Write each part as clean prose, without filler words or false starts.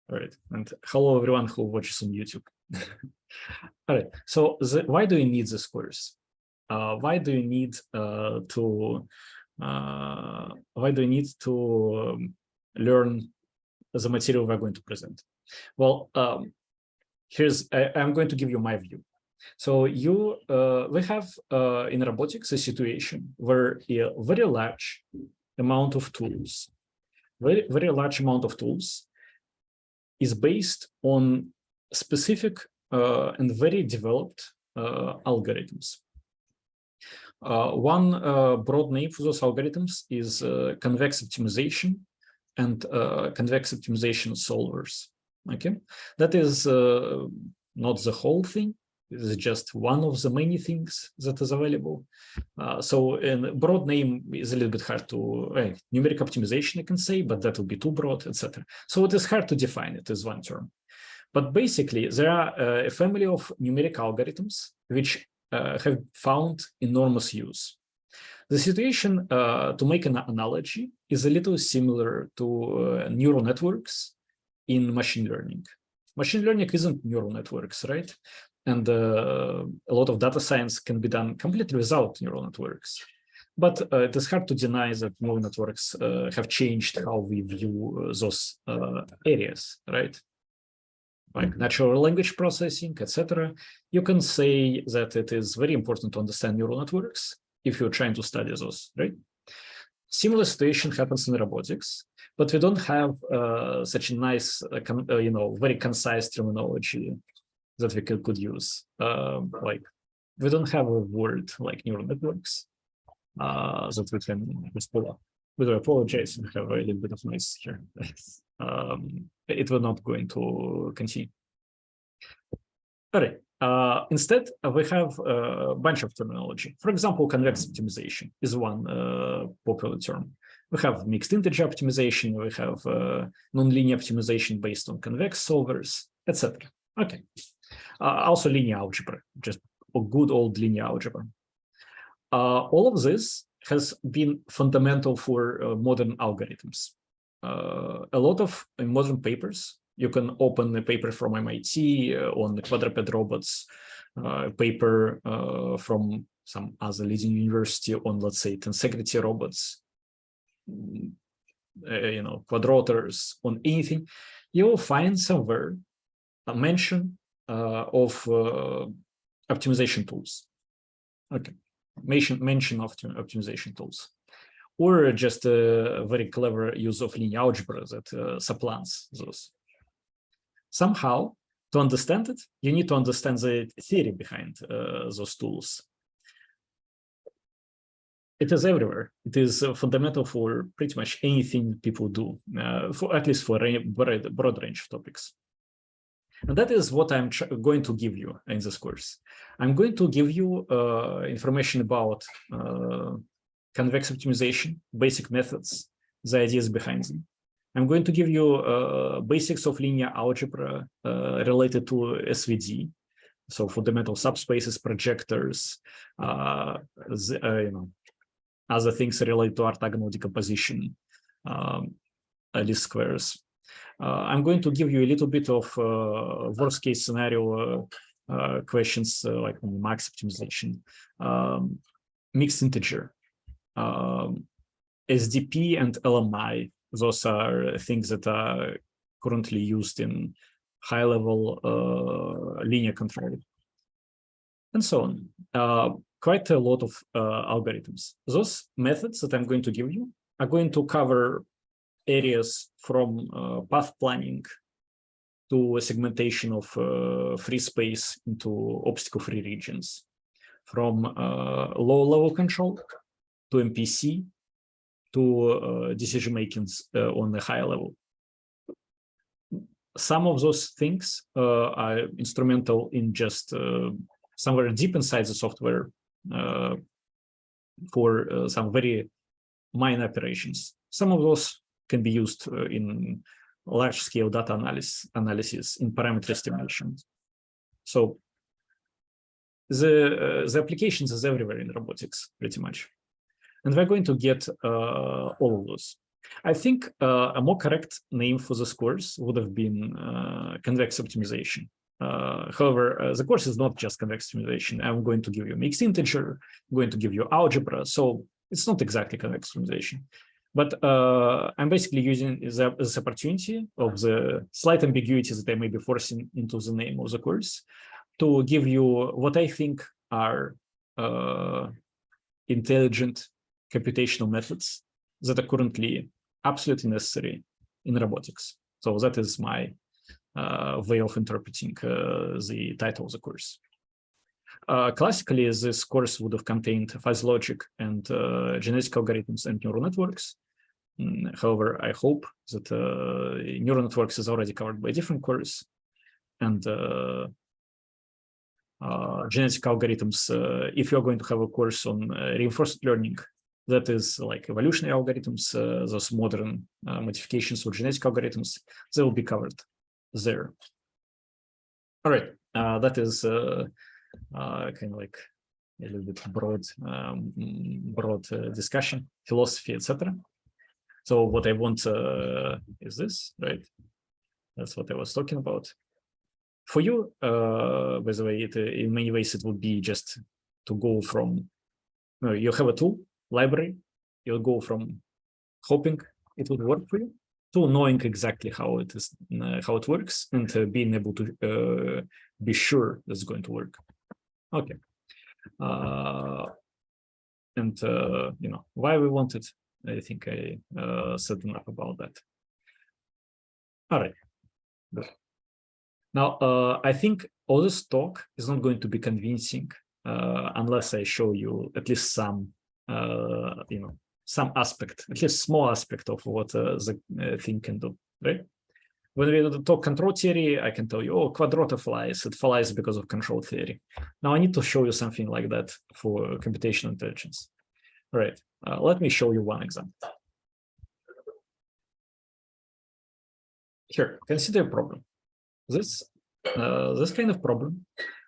All right, and hello everyone who watches on YouTube. All right, so why do you need this course? Why do you need to learn the material we're going to present? Well, I'm going to give you my view. So we have in robotics a situation where a very large amount of tools, very large amount of tools is based on specific and very developed algorithms. One broad name for those algorithms is convex optimization and convex optimization solvers. Okay, that is not the whole thing. It is just one of the many things that is available. So a broad name is a little bit hard to, numeric optimization I can say, but that will be too broad, etc. So it is hard to define it as one term. But basically, there are a family of numeric algorithms which have found enormous use. The situation, to make an analogy, is a little similar to neural networks in machine learning. Machine learning isn't neural networks, right? And a lot of data science can be done completely without neural networks. But it is hard to deny that neural networks have changed how we view those areas, right? Like natural language processing, etc. You can say that it is very important to understand neural networks if you're trying to study those, right? Similar situation happens in robotics, but we don't have such a nice, very concise terminology that we could use. Like, we don't have a word like neural networks that we can just pull up. But I apologize, we have a little bit of noise here. It will not going to continue. All right. Instead, we have a bunch of terminology. For example, convex optimization is one popular term. We have mixed integer optimization. We have nonlinear optimization based on convex solvers, etc. Okay. Also linear algebra, just a good old linear algebra. All of this has been fundamental for modern algorithms. A lot of modern papers, you can open a paper from MIT on the quadruped robots, paper from some other leading university on, let's say, tensegrity robots, quadrotors, on anything. You will find somewhere a mention of optimization tools. Okay, mention of optimization tools, or just a very clever use of linear algebra that supplants those. Somehow, to understand it, you need to understand the theory behind those tools. It is everywhere. It is fundamental for pretty much anything people do, at least for a broad range of topics. And that is what I'm going to give you in this course. I'm going to give you information about convex optimization, basic methods, the ideas behind them. I'm going to give you basics of linear algebra related to SVD, so fundamental subspaces, projectors, other things related to orthogonal decomposition, least squares. I'm going to give you a little bit of worst case scenario questions like max optimization, mixed integer, SDP and LMI. Those are things that are currently used in high-level linear control, and so on. Quite a lot of algorithms. Those methods that I'm going to give you are going to cover areas from path planning to segmentation of free space into obstacle-free regions, from low-level control to MPC to decision-making on a higher level. Some of those things are instrumental in just somewhere deep inside the software for some very minor operations. Some of those can be used in large-scale data analysis in parameter estimation. So the applications is everywhere in robotics, pretty much. And we're going to get all of those. I think a more correct name for this course would have been convex optimization. However, the course is not just convex optimization. I'm going to give you mixed integer, I'm going to give you algebra, so it's not exactly convex optimization. But I'm basically using this opportunity of the slight ambiguity that I may be forcing into the name of the course to give you what I think are intelligent computational methods that are currently absolutely necessary in robotics. So that is my way of interpreting the title of the course. Classically, this course would have contained fuzzy logic and genetic algorithms and neural networks. However, I hope that neural networks is already covered by a different course, and genetic algorithms, if you're going to have a course on reinforced learning, that is like evolutionary algorithms, those modern modifications for genetic algorithms, they will be covered there. All right, that is kind of like a little bit broad discussion, philosophy, etc. So what I want is this, right? That's what I was talking about. For you, by the way, in many ways, it would be just to go from, you have a tool, library, you'll go from hoping it would work for you to knowing exactly how it is, how it works, and being able to be sure that's going to work. Okay. And you know, why we want it, I think I said enough about that. All right. Good. Now, I think all this talk is not going to be convincing unless I show you at least some, you know, some aspect, at least small aspect of what the thing can do, right? When we talk control theory, I can tell you, oh, quadrata flies. It flies because of control theory. Now I need to show you something like that for computational intelligence. All right, let me show you one example. Here, consider a problem. This kind of problem,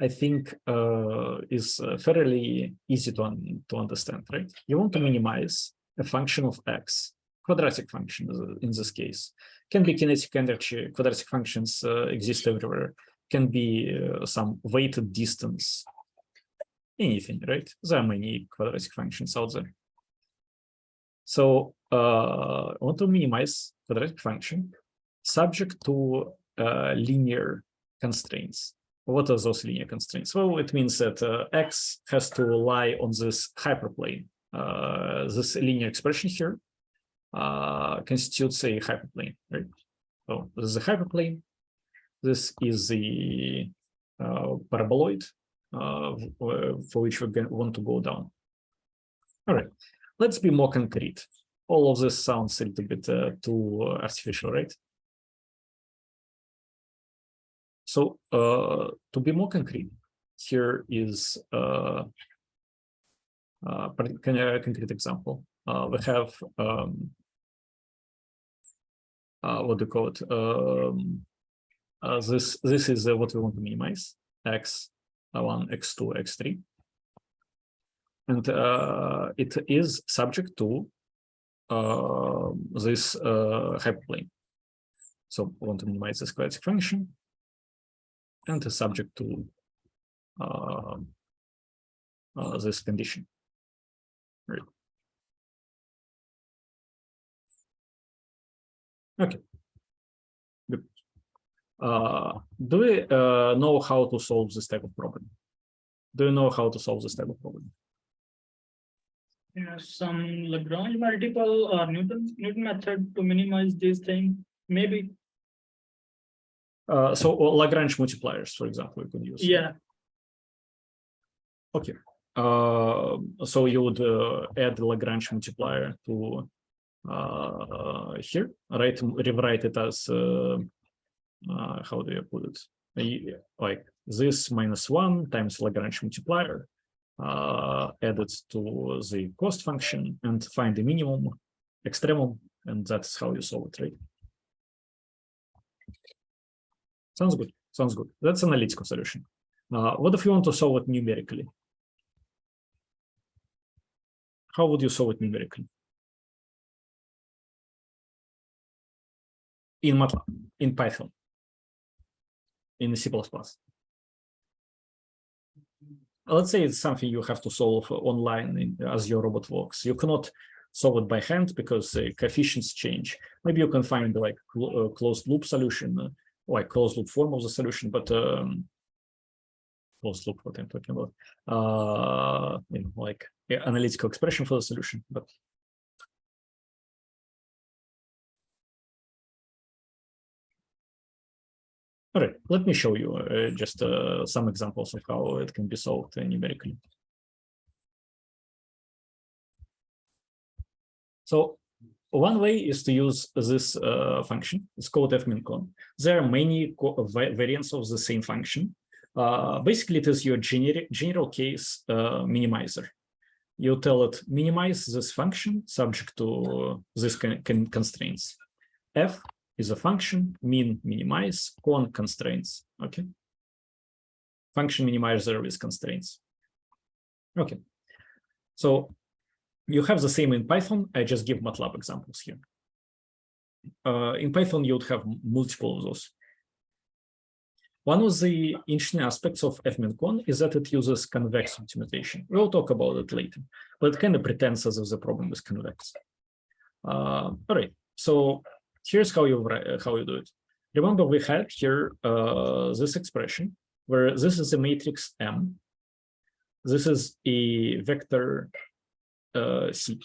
I think, is fairly easy to understand, right? You want to minimize a function of x, quadratic function in this case. Can be kinetic energy, quadratic functions exist everywhere. Can be some weighted distance, anything, right? There are many quadratic functions out there. So I want to minimize quadratic function subject to linear constraints. What are those linear constraints? Well, it means that x has to lie on this hyperplane. This linear expression here constitutes a hyperplane, right? So this is a hyperplane. This is the paraboloid for which we want to go down. All right, let's be more concrete. All of this sounds a little bit too artificial, right? So to be more concrete, here is a concrete example. We have what do you call it? This is what we want to minimize: x1, x2, x3, and it is subject to this hyperplane. So we want to minimize this quadratic function, and is subject to this condition. Right. Okay. Good. Do we know how to solve this type of problem? Do you know how to solve this type of problem? Yeah, some Lagrange multiple or Newton method to minimize these things, maybe. So Lagrange multipliers, for example, we could use. Yeah. Okay. So you would add the Lagrange multiplier to here, right? Rewrite it as how do you put it? Like this -1 times Lagrange multiplier added to the cost function and find the minimum, extremum, and that's how you solve it, right? Sounds good. Sounds good. That's an analytical solution. What if you want to solve it numerically? How would you solve it numerically? in MATLAB, in Python, in C++. Let's say it's something you have to solve online as your robot works. You cannot solve it by hand because coefficients change. Maybe you can find like a closed loop solution, like closed loop form of the solution, but closed loop, what I'm talking about, like analytical expression for the solution. But all right, let me show you just some examples of how it can be solved numerically. So one way is to use this function. It's called fmincon. There are many variants of the same function. Basically, it is your general case minimizer. You tell it minimize this function subject to this constraints. F is a function, min minimize, con constraints. Okay. Function minimizer with constraints. Okay. So you have the same in Python. I just give MATLAB examples here. In Python, you would have multiple of those. One of the interesting aspects of fmincon is that it uses convex optimization. We'll talk about it later, but it kind of pretends as if the problem is convex. All right, so here's how you do it. Remember, we had here this expression where this is a matrix M. This is a vector C.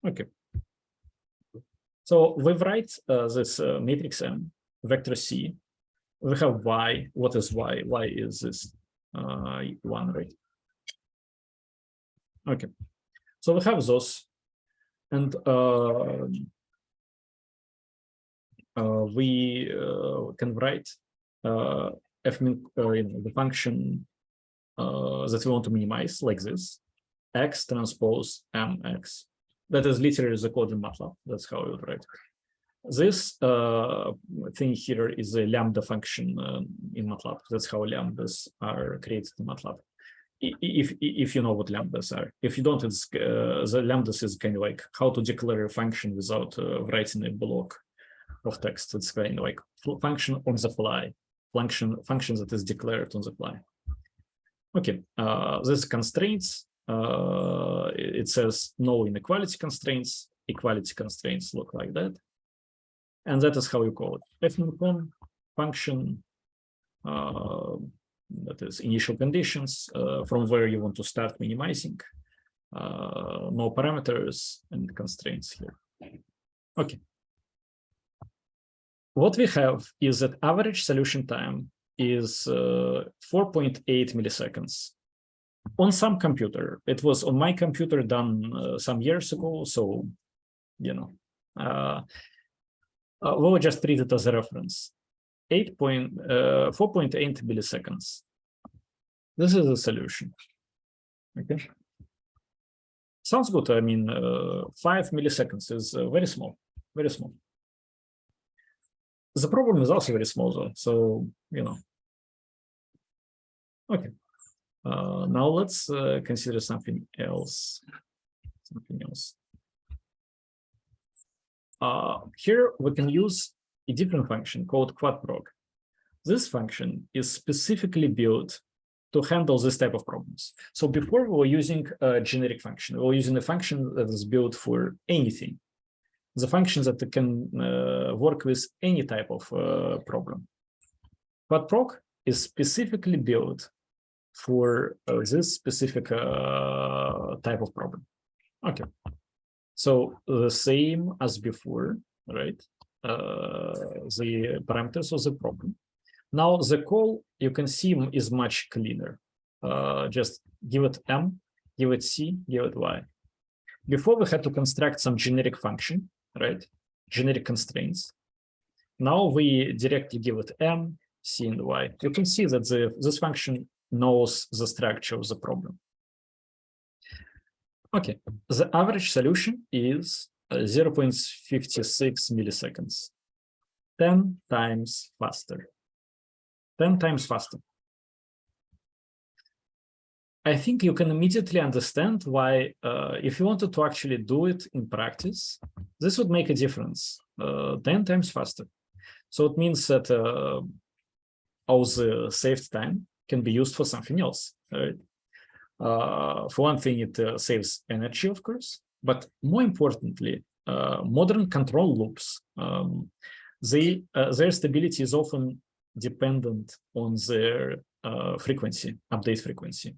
Okay. So we write this matrix M, vector C. We have Y. What is Y? Y is this one, right? Okay. So we have those, and we can write the function that we want to minimize like this: X transpose MX. That is literally the code in MATLAB. That's how we would write. This thing here is a lambda function in MATLAB. That's how lambdas are created in MATLAB. If you know what lambdas are. If you don't, it's the lambdas is kind of like how to declare a function without writing a block of text. It's kind of like function on the fly, function that is declared on the fly. Okay, this constraints. It says no inequality constraints. Equality constraints look like that. And that is how you call it. fmincon function, that is initial conditions from where you want to start minimizing, no parameters and constraints here. Okay. What we have is that average solution time is 4.8 milliseconds. On some computer, it was on my computer done some years ago, so, you know, we will just treat it as a reference. 4.8 milliseconds. This is the solution. Okay. Sounds good. I mean, 5 milliseconds is very small, very small. The problem is also very small, though. So, you know. Okay. Now let's consider something else. Here we can use a different function called quadprog. This function is specifically built to handle this type of problems. So before we were using a generic function, we were using a function that is built for anything. The function that can work with any type of problem. Quadprog is specifically built for this specific type of problem. Okay. So the same as before, right? The parameters of the problem. Now the call, you can see, is much cleaner. Just give it M, give it C, give it Y. Before we had to construct some generic function, right? Generic constraints. Now we directly give it M, C, and Y. You can see that this function knows the structure of the problem. Okay, the average solution is 0.56 milliseconds, 10 times faster. 10 times faster. I think you can immediately understand why, if you wanted to actually do it in practice, this would make a difference. 10 times faster. So it means that all the saved time can be used for something else. Right? For one thing, it saves energy, of course, but more importantly, modern control loops, their stability is often dependent on their frequency, update frequency.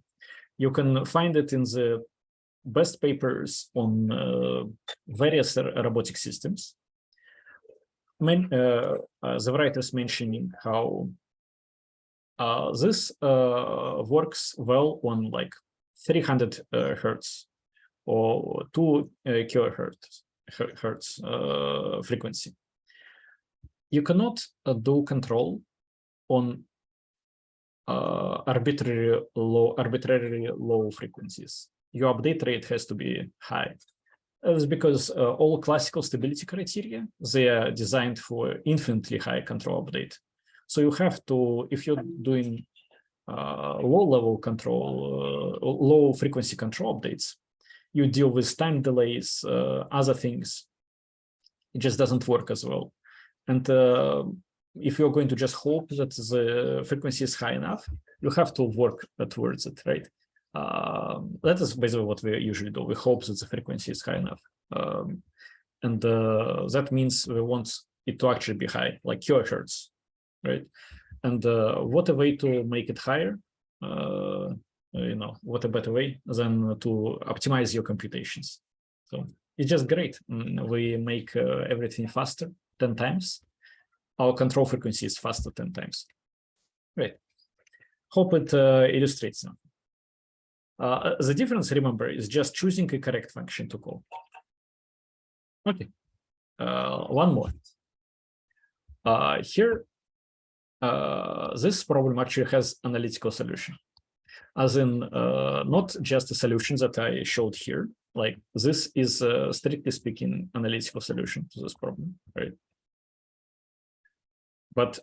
You can find it in the best papers on various robotic systems. The writers mentioning how this works well on like 300 hertz or 2 kilohertz frequency. You cannot do control on arbitrarily low frequencies. Your update rate has to be high. That's because all classical stability criteria, they are designed for infinitely high control update. So you have to, if you're doing low-level control, low-frequency control updates, you deal with time delays, other things. It just doesn't work as well. And if you're going to just hope that the frequency is high enough, you have to work towards it, right? That is basically what we usually do. We hope that the frequency is high enough. And that means we want it to actually be high, like kilohertz, right? And what a way to make it higher, what a better way than to optimize your computations. So it's just great. We make everything faster 10 times. Our control frequency is faster 10 times. Great. Hope it illustrates them. The difference, remember, is just choosing a correct function to call. Okay. One more. Here, this problem actually has analytical solution. As in, not just a solution that I showed here. Like this is, strictly speaking, analytical solution to this problem, right? But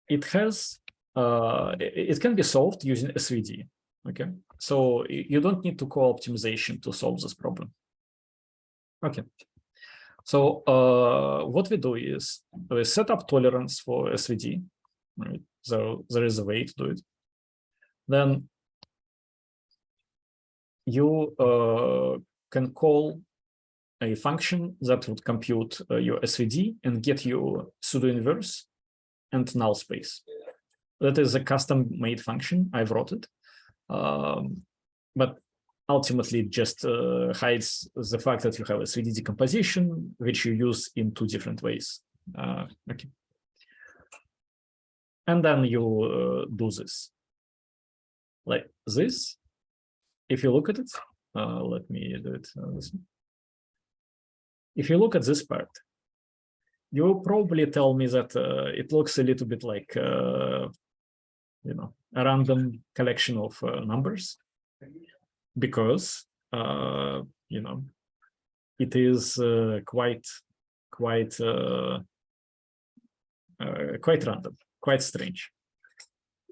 it has, it can be solved using SVD. Okay, so you don't need to call optimization to solve this problem. Okay, so what we do is we set up tolerance for SVD, right? So there is a way to do it. Then you can call a function that would compute your SVD and get you pseudo-inverse and null space. That is a custom-made function. I wrote it. But ultimately it just hides the fact that you have a 3D decomposition, which you use in 2 different ways. Okay. And then you do this. Like this. If you look at it, let me do it this way. If you look at this part, you will probably tell me that it looks a little bit like, a random collection of numbers, because, it is quite random, quite strange.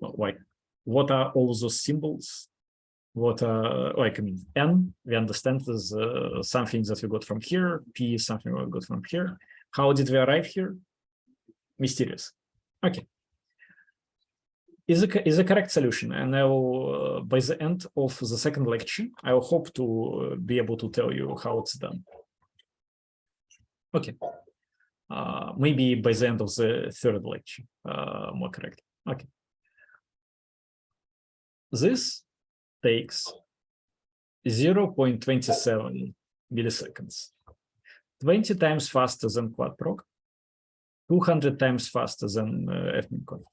Well, why? What are all those symbols? What are, N, we understand is something that we got from here, P is something we got from here. How did we arrive here? Mysterious. Okay. Is a correct solution, and I will, by the end of the second lecture, I will hope to be able to tell you how it's done. Okay. Maybe by the end of the third lecture, more correct. Okay. This takes 0.27 milliseconds, 20 times faster than quadproc, 200 times faster than fminconf.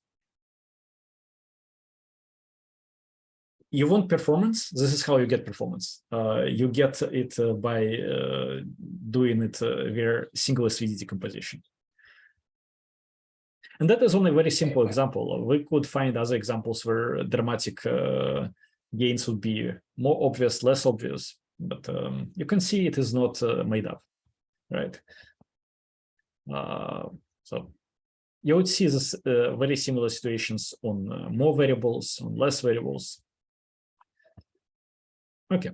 You want performance? This is how you get performance. You get it by doing it via single SVD decomposition. And that is only a very simple example. We could find other examples where dramatic gains would be more obvious, less obvious, but you can see it is not made up, right? So you would see this very similar situations on more variables, on less variables. Okay.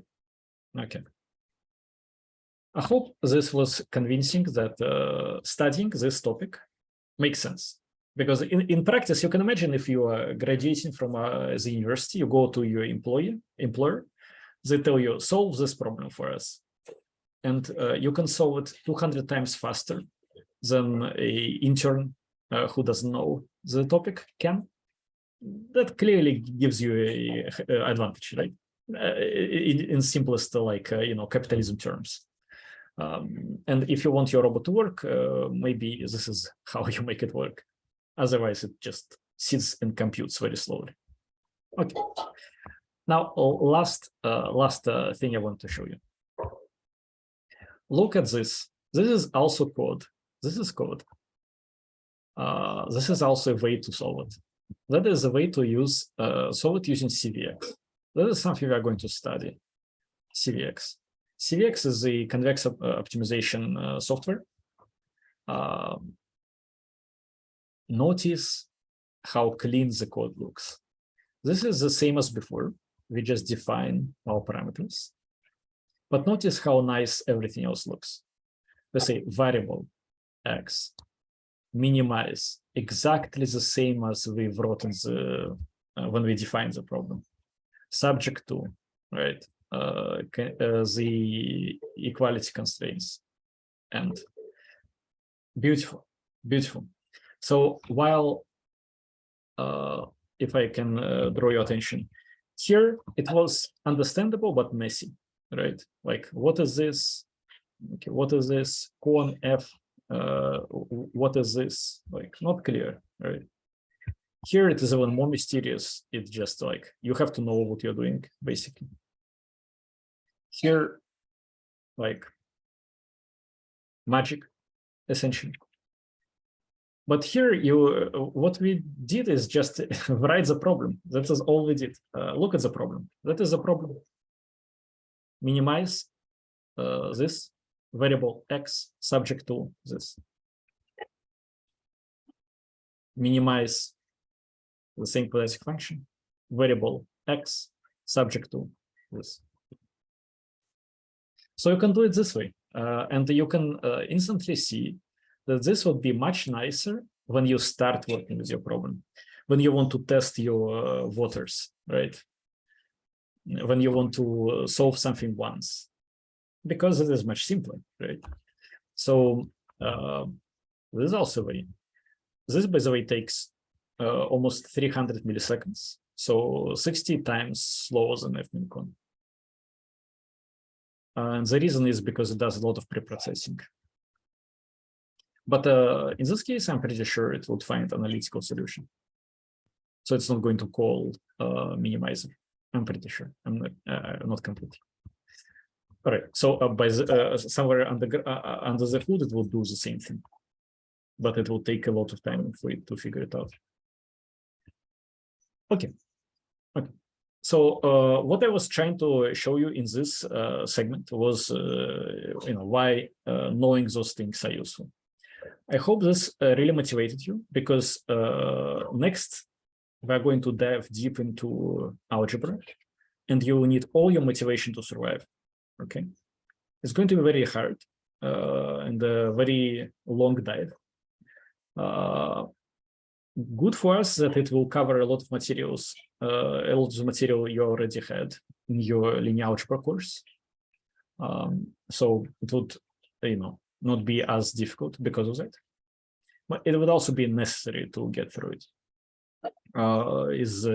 I hope this was convincing that studying this topic makes sense. Because in practice, you can imagine if you are graduating from the university, you go to your employer, they tell you, solve this problem for us. And you can solve it 200 times faster than an intern who doesn't know the topic can. That clearly gives you an advantage, right? In simplest, capitalism terms. And if you want your robot to work, maybe this is how you make it work. Otherwise, it just sits and computes very slowly. Okay. Now, last thing I want to show you. Look at this. This is also code. This is code. This is also a way to solve it. That is a way to solve it using CVX. That is something we are going to study. CVX. CVX is the convex optimization software. Notice how clean the code looks. This is the same as before. We just define our parameters. But notice how nice everything else looks. Let's say variable x, minimize, exactly the same as we wrote in the when we defined the problem. Subject to, right? The equality constraints, and beautiful, beautiful. So while if I can draw your attention, here it was understandable but messy, right? Like, what is this? Okay, what is this? Con f. What is this? Like, not clear, right? Here it is even more mysterious. It's just like you have to know what you're doing, basically. Here, like magic, essentially. But here, what we did is just write the problem. That is all we did. Look at the problem. That is the problem. Minimize this variable x subject to this. Minimize the same quadratic function, variable x subject to this. So you can do it this way, and you can instantly see that this would be much nicer when you start working with your problem, when you want to test your voters, right? When you want to solve something once, because it is much simpler, right? So this is also way. This, by the way, takes almost 300 milliseconds, so 60 times slower than fminicon. And the reason is because it does a lot of pre-processing. But in this case, I'm pretty sure it would find analytical solution. So it's not going to call minimizer. I'm pretty sure. I'm not completely. All right. So by somewhere under the hood, it will do the same thing, but it will take a lot of time for it to figure it out. Okay. Okay. So what I was trying to show you in this segment was, why knowing those things are useful. I hope this really motivated you, because next we're going to dive deep into algebra, and you will need all your motivation to survive. Okay, it's going to be very hard and a very long dive. Good for us that it will cover a lot of materials, a lot of the material you already had in your linear algebra course. So it would, not be as difficult because of that. But it would also be necessary to get through it. Is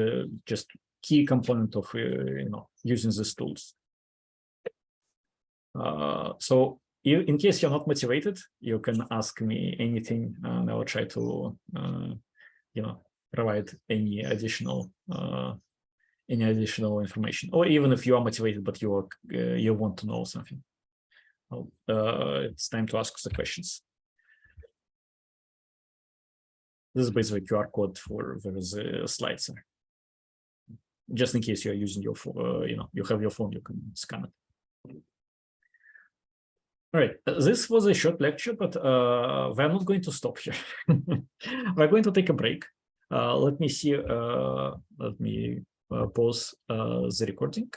just key component of using these tools. So in case you're not motivated, you can ask me anything, and I will try to provide any additional information. Or even if you are motivated but you want to know something, well, it's time to ask the questions. This is basically QR code for the slides. Just in case you are using your phone, you have your phone, you can scan it. All right, this was a short lecture, but we're not going to stop here. We're going to take a break. Let me see. Let me pause the recording.